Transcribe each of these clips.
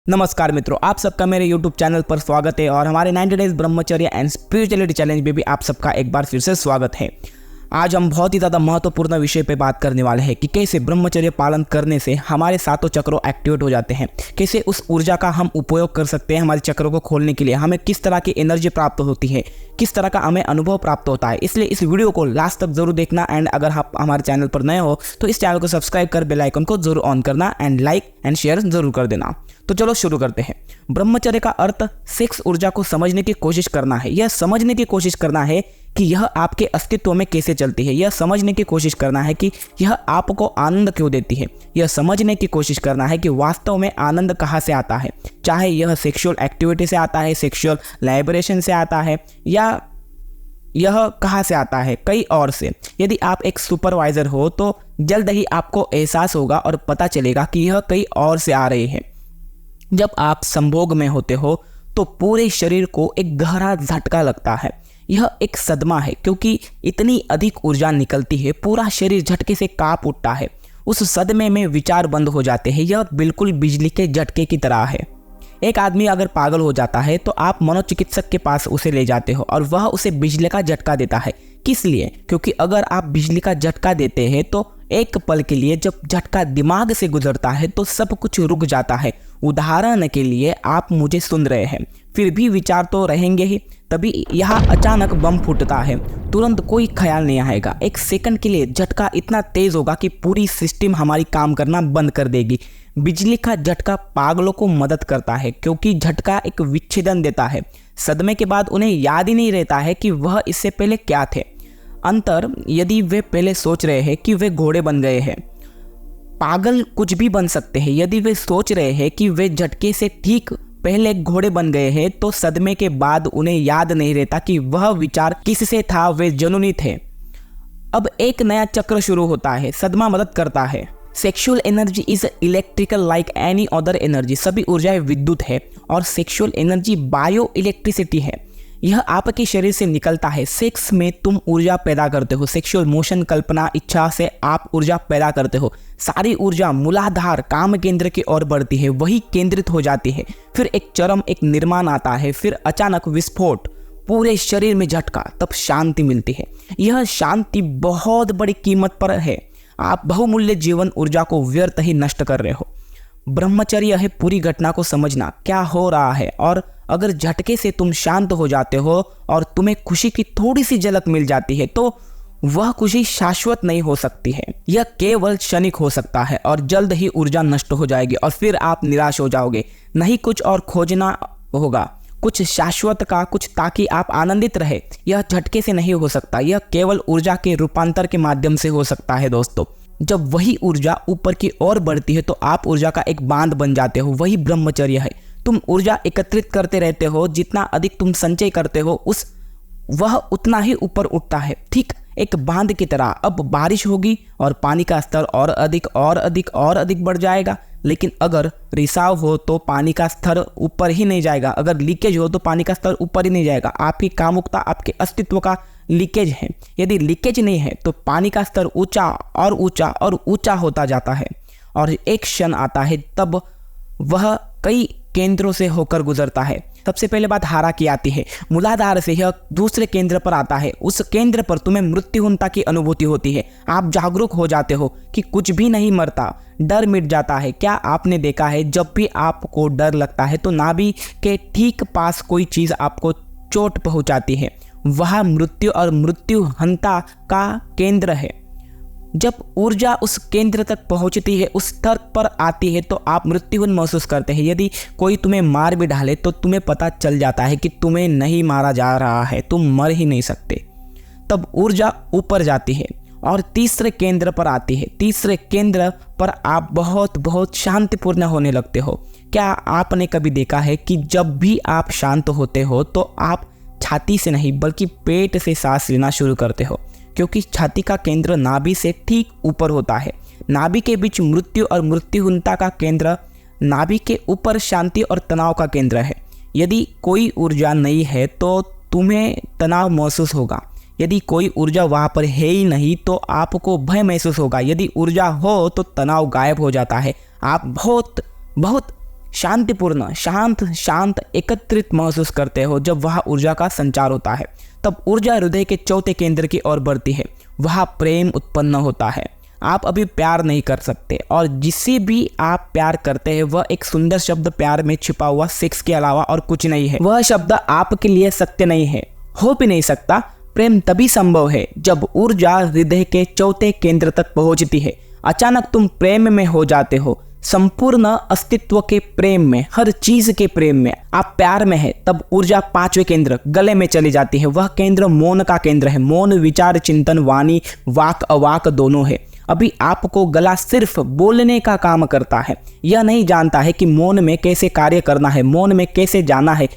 नमस्कार मित्रों, आप सबका मेरे YouTube चैनल पर स्वागत है और हमारे 90 डेज ब्रह्मचर्य एंड स्पिरिचुअलिटी चैलेंज में भी आप सबका एक बार फिर से स्वागत है। आज हम बहुत ही ज़्यादा महत्वपूर्ण विषय पे बात करने वाले हैं कि कैसे ब्रह्मचर्य पालन करने से हमारे सातों चक्रों एक्टिवेट हो जाते हैं, कैसे उस ऊर्जा का हम उपयोग कर सकते हैं हमारे चक्रों को खोलने के लिए, हमें किस तरह की एनर्जी प्राप्त होती है, किस तरह का हमें अनुभव प्राप्त होता है। इसलिए इस वीडियो को लास्ट तक जरूर देखना एंड अगर आप हमारे चैनल पर नए हो तो इस चैनल को सब्सक्राइब कर बेल आइकन को जरूर ऑन करना एंड लाइक एंड शेयर जरूर कर देना। तो चलो शुरू करते हैं। ब्रह्मचर्य का अर्थ सेक्स ऊर्जा को समझने की कोशिश करना है। यह समझने की कोशिश करना है कि यह आपके अस्तित्व में कैसे चलती है। यह समझने की कोशिश करना है कि यह आपको आनंद क्यों देती है। यह समझने की कोशिश करना है कि वास्तव में आनंद कहाँ से आता है, चाहे यह सेक्सुअल एक्टिविटी से आता है, सेक्सुअल लाइबरेशन से आता है, या यह कहाँ से आता है, कई और से। यदि आप एक सुपरवाइजर हो तो जल्द ही आपको एहसास होगा और पता चलेगा कि यह कई और से आ रहे हैं। जब आप संभोग में होते हो तो पूरे शरीर को एक गहरा झटका लगता है। यह एक सदमा है क्योंकि इतनी अधिक ऊर्जा निकलती है, पूरा शरीर झटके से कांप उठता है। उस सदमे में विचार बंद हो जाते हैं। यह बिल्कुल बिजली के झटके की तरह है। एक आदमी अगर पागल हो जाता है तो आप मनोचिकित्सक के पास उसे ले जाते हो और वह उसे बिजली का झटका देता है। किस लिए? क्योंकि अगर आप बिजली का झटका देते हैं तो एक पल के लिए जब झटका दिमाग से गुजरता है तो सब कुछ रुक जाता है। उदाहरण के लिए आप मुझे सुन रहे हैं, फिर भी विचार तो रहेंगे ही। तभी यहाँ अचानक बम फूटता है, तुरंत कोई ख्याल नहीं आएगा। एक सेकंड के लिए झटका इतना तेज होगा कि पूरी सिस्टम हमारी काम करना बंद कर देगी। बिजली का झटका पागलों को मदद करता है क्योंकि झटका एक विच्छेदन देता है। सदमे के बाद उन्हें याद ही नहीं रहता है कि वह इससे पहले क्या थे। अंतर, यदि वे पहले सोच रहे हैं कि वे घोड़े बन गए हैं। पागल कुछ भी बन सकते हैं। यदि वे सोच रहे हैं कि वे झटके से ठीक पहले घोड़े बन गए हैं तो सदमे के बाद उन्हें याद नहीं रहता कि वह विचार किससे था, वे जुनूनी थे। अब एक नया चक्र शुरू होता है। सदमा मदद करता है। Sexual energy is electrical like any other energy. सभी ऊर्जाएं विद्युत है और सेक्सुअल एनर्जी बायो इलेक्ट्रिसिटी है। यह आपके शरीर से निकलता है। सेक्स में तुम ऊर्जा पैदा करते हो। सेक्सुअल मोशन, कल्पना, इच्छा से आप ऊर्जा पैदा करते हो। सारी ऊर्जा मूलाधार काम केंद्र की ओर बढ़ती है, वही केंद्रित हो जाती है। फिर एक निर्माण आता है, फिर अचानक विस्फोट, पूरे शरीर में झटका, तब शांति मिलती है। यह शांति बहुत बड़ी कीमत पर है। आप बहुमूल्य जीवन ऊर्जा को व्यर्थ ही नष्ट कर रहे हो। ब्रह्मचर्य है पूरी घटना को समझना, क्या हो रहा है, और अगर झटके से तुम शांत हो जाते हो और तुम्हें खुशी की थोड़ी सी झलक मिल जाती है तो वह खुशी शाश्वत नहीं हो सकती है। यह केवल क्षणिक हो सकता है और जल्द ही ऊर्जा नष्ट हो जाएगी और फिर आप निराश हो जाओगे। नहीं, कुछ और खोजना होगा, कुछ शाश्वत का, कुछ ताकि आप आनंदित रहे। यह झटके से नहीं हो सकता, यह केवल ऊर्जा के रूपांतर के माध्यम से हो सकता है। दोस्तों, जब वही ऊर्जा ऊपर की ओर बढ़ती है तो आप ऊर्जा का एक बांध बन जाते हो। वही ब्रह्मचर्य है। तुम ऊर्जा एकत्रित करते रहते हो। जितना अधिक तुम संचय करते हो वह उतना ही ऊपर उठता है, ठीक एक बांध की तरह। अब बारिश होगी और पानी का स्तर और अधिक और अधिक और अधिक बढ़ जाएगा। लेकिन अगर रिसाव हो तो पानी का स्तर ऊपर ही नहीं जाएगा। अगर लीकेज हो तो पानी का स्तर ऊपर ही नहीं जाएगा। आपकी कामुकता आपके अस्तित्व का लीकेज है। यदि लीकेज नहीं है तो पानी का स्तर ऊंचा और ऊंचा और ऊंचा होता जाता है और एक क्षण आता है तब वह कई केंद्रों से होकर गुजरता है। सबसे पहले बात हारा की आती है। मूलाधार से यह दूसरे केंद्र पर आता है। उस केंद्र पर तुम्हें मृत्युहीनता की अनुभूति होती है। आप जागरूक हो जाते हो कि कुछ भी नहीं मरता, डर मिट जाता है। क्या आपने देखा है, जब भी आपको डर लगता है तो नाभि के ठीक पास कोई चीज आपको चोट पहुंचाती है। वह मृत्यु और मृत्युहीनता का केंद्र है। जब ऊर्जा उस केंद्र तक पहुंचती है, उस स्तर पर आती है, तो आप मृत्युहीन महसूस करते हैं। यदि कोई तुम्हें मार भी डाले तो तुम्हें पता चल जाता है कि तुम्हें नहीं मारा जा रहा है, तुम मर ही नहीं सकते। तब ऊर्जा ऊपर जाती है और तीसरे केंद्र पर आती है। तीसरे केंद्र पर आप बहुत बहुत शांतिपूर्ण होने लगते हो। क्या आपने कभी देखा है कि जब भी आप शांत होते हो तो आप छाती से नहीं बल्कि पेट से सांस लेना शुरू करते हो, क्योंकि छाती का केंद्र नाभि से ठीक ऊपर होता है। नाभि के बीच मृत्यु और मृत्युहीनता का केंद्र, नाभि के ऊपर शांति और तनाव का केंद्र है। यदि कोई ऊर्जा नहीं है तो तुम्हें तनाव महसूस होगा। यदि कोई ऊर्जा वहाँ पर है ही नहीं तो आपको भय महसूस होगा। यदि ऊर्जा हो तो तनाव गायब हो जाता है। आप बहुत बहुत शांतिपूर्ण, शांत एकत्रित महसूस करते हो जब वह ऊर्जा का संचार होता है, तब ऊर्जा हृदय के चौथे केंद्र की ओर बढ़ती है। वह प्रेम उत्पन्न होता है। आप अभी प्यार नहीं कर सकते और जिसे भी आप प्यार करते हैं वह एक सुंदर शब्द प्यार में छिपा हुआ सेक्स के अलावा और कुछ नहीं है। वह शब्द आपके लिए सत्य नहीं है, हो भी नहीं सकता। प्रेम तभी संभव है जब ऊर्जा हृदय के चौथे केंद्र तक पहुंचती है। अचानक तुम प्रेम में हो जाते हो, संपूर्ण अस्तित्व के प्रेम में, हर चीज के प्रेम में। आप प्यार में है तब ऊर्जा पांचवें केंद्र गले में चली जाती है। वह केंद्र मौन का केंद्र है। मौन विचार, चिंतन, वाणी, वाक अवाक दोनों है। अभी आपको गला सिर्फ बोलने का काम करता है, यह नहीं जानता है कि मौन में कैसे कार्य करना है, मौन में कैसे जाना है।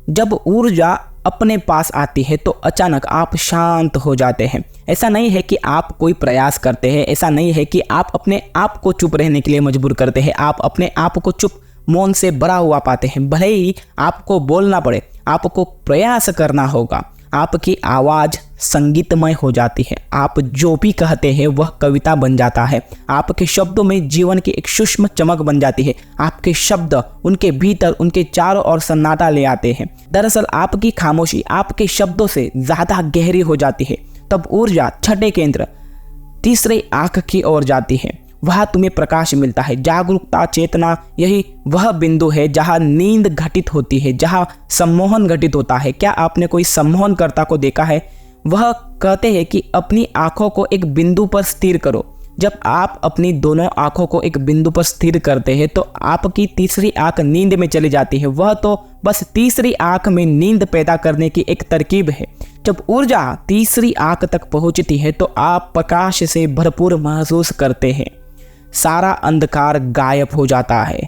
जब ऊर्जा अपने पास आती है तो अचानक आप शांत हो जाते हैं। ऐसा नहीं है कि आप कोई प्रयास करते हैं, ऐसा नहीं है कि आप अपने आप को चुप रहने के लिए मजबूर करते हैं। आप अपने आप को चुप मौन से भरा हुआ पाते हैं। भले ही आपको बोलना पड़े, आपको प्रयास करना होगा। आपकी आवाज़ संगीतमय हो जाती है। आप जो भी कहते हैं वह कविता बन जाता है। आपके शब्दों में जीवन की एक सूक्ष्म चमक बन जाती है। आपके शब्द उनके भीतर, उनके चारों ओर सन्नाटा ले आते हैं। दरअसल आपकी खामोशी आपके शब्दों से ज़्यादा गहरी हो जाती है। तब ऊर्जा छठे केंद्र, तीसरी आंख की ओर जाती है। वहाँ तुम्हें प्रकाश मिलता है, जागरूकता, चेतना। यही वह बिंदु है जहाँ नींद घटित होती है, जहाँ सम्मोहन घटित होता है। क्या आपने कोई सम्मोहनकर्ता को देखा है? वह कहते हैं कि अपनी आंखों को एक बिंदु पर स्थिर करो। जब आप अपनी दोनों आंखों को एक बिंदु पर स्थिर करते हैं तो आपकी तीसरी आंख नींद में चली जाती है। वह तो बस तीसरी आंख में नींद पैदा करने की एक तरकीब है। जब ऊर्जा तीसरी आंख तक पहुंचती है तो आप प्रकाश से भरपूर महसूस करते हैं। सारा अंधकार गायब हो जाता है,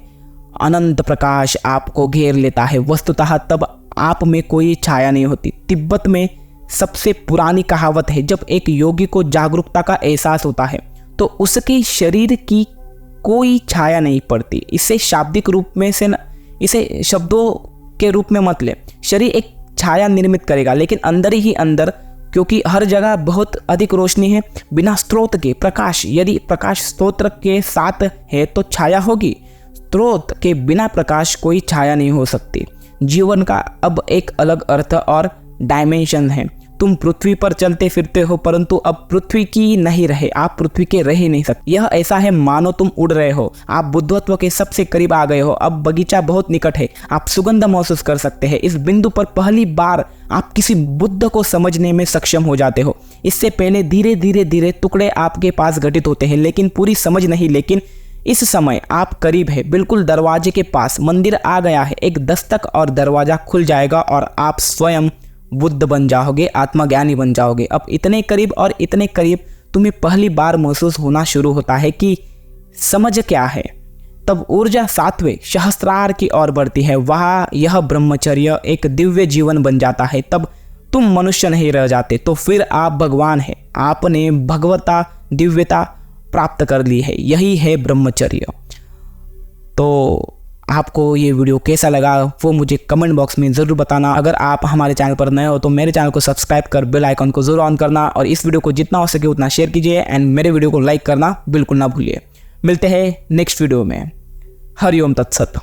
अनंत प्रकाश आपको घेर लेता है। वस्तुतः तब आप में कोई छाया नहीं होती। तिब्बत में सबसे पुरानी कहावत है, जब एक योगी को जागरूकता का एहसास होता है तो उसके शरीर की कोई छाया नहीं पड़ती। इसे शाब्दिक रूप में से इसे शब्दों के रूप में मत ले। शरीर एक छाया निर्मित करेगा लेकिन अंदर ही अंदर, क्योंकि हर जगह बहुत अधिक रोशनी है। बिना स्रोत के प्रकाश, यदि प्रकाश स्रोत के साथ है तो छाया होगी। स्रोत के बिना प्रकाश कोई छाया नहीं हो सकती। जीवन का अब एक अलग अर्थ और डायमेंशन है। तुम पृथ्वी पर चलते फिरते हो परंतु अब पृथ्वी की नहीं रहे, आप पृथ्वी के रह ही नहीं सकते। यह ऐसा है मानो तुम उड़ रहे हो। आप बुद्धत्व के सबसे करीब आ गए हो। अब बगीचा बहुत निकट है, आप सुगंध महसूस कर सकते हैं। इस बिंदु पर पहली बार आप किसी बुद्ध को समझने में सक्षम हो जाते हो। इससे पहले धीरे धीरे टुकड़े आपके पास घटित होते हैं, लेकिन पूरी समझ नहीं। लेकिन इस समय आप करीब है, बिल्कुल दरवाजे के पास। मंदिर आ गया है। एक दस्तक और दरवाजा खुल जाएगा और आप स्वयं बुद्ध बन जाओगे, आत्मज्ञानी बन जाओगे। अब इतने करीब और इतने करीब तुम्हें पहली बार महसूस होना शुरू होता है कि समझ क्या है। तब ऊर्जा सातवें सहस्त्रार की ओर बढ़ती है। वहाँ यह ब्रह्मचर्य एक दिव्य जीवन बन जाता है। तब तुम मनुष्य नहीं रह जाते, तो फिर आप भगवान है। आपने भगवता, दिव्यता प्राप्त कर ली है। यही है ब्रह्मचर्य। तो आपको ये वीडियो कैसा लगा वो मुझे कमेंट बॉक्स में ज़रूर बताना। अगर आप हमारे चैनल पर नए हो तो मेरे चैनल को सब्सक्राइब कर बेल आइकन को ज़रूर ऑन करना और इस वीडियो को जितना हो सके उतना शेयर कीजिए एंड मेरे वीडियो को लाइक करना बिल्कुल ना भूलिए। मिलते हैं नेक्स्ट वीडियो में। हरिओम तत्सत।